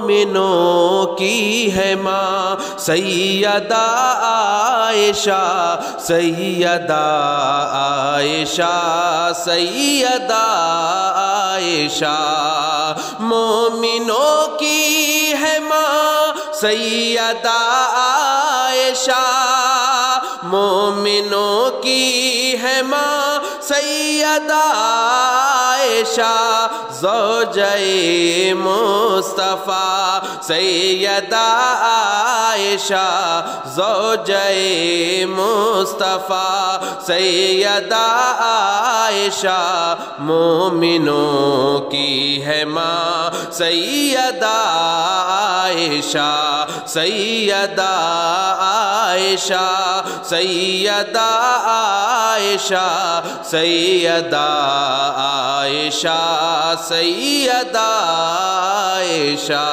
مومنوں کی ہے ماں سیدہ عائشہ، سیدہ عائشہ، سیدہ عائشہ، مومنوں کی ہے ماں سیدہ عائشہ، مومنوں کی ہے ماں سیدہ عائشہ، زوجہ مصطفیٰ سیدہ عائشہ، زوجہ مصطفیٰ سیدہ عائشہ، مومنوں کی ہے ماں سیدہ عائشہ، سیدہ عائشہ، سیدہ عائشہ، سیدہ عائشہ، سیدہ عائشہ۔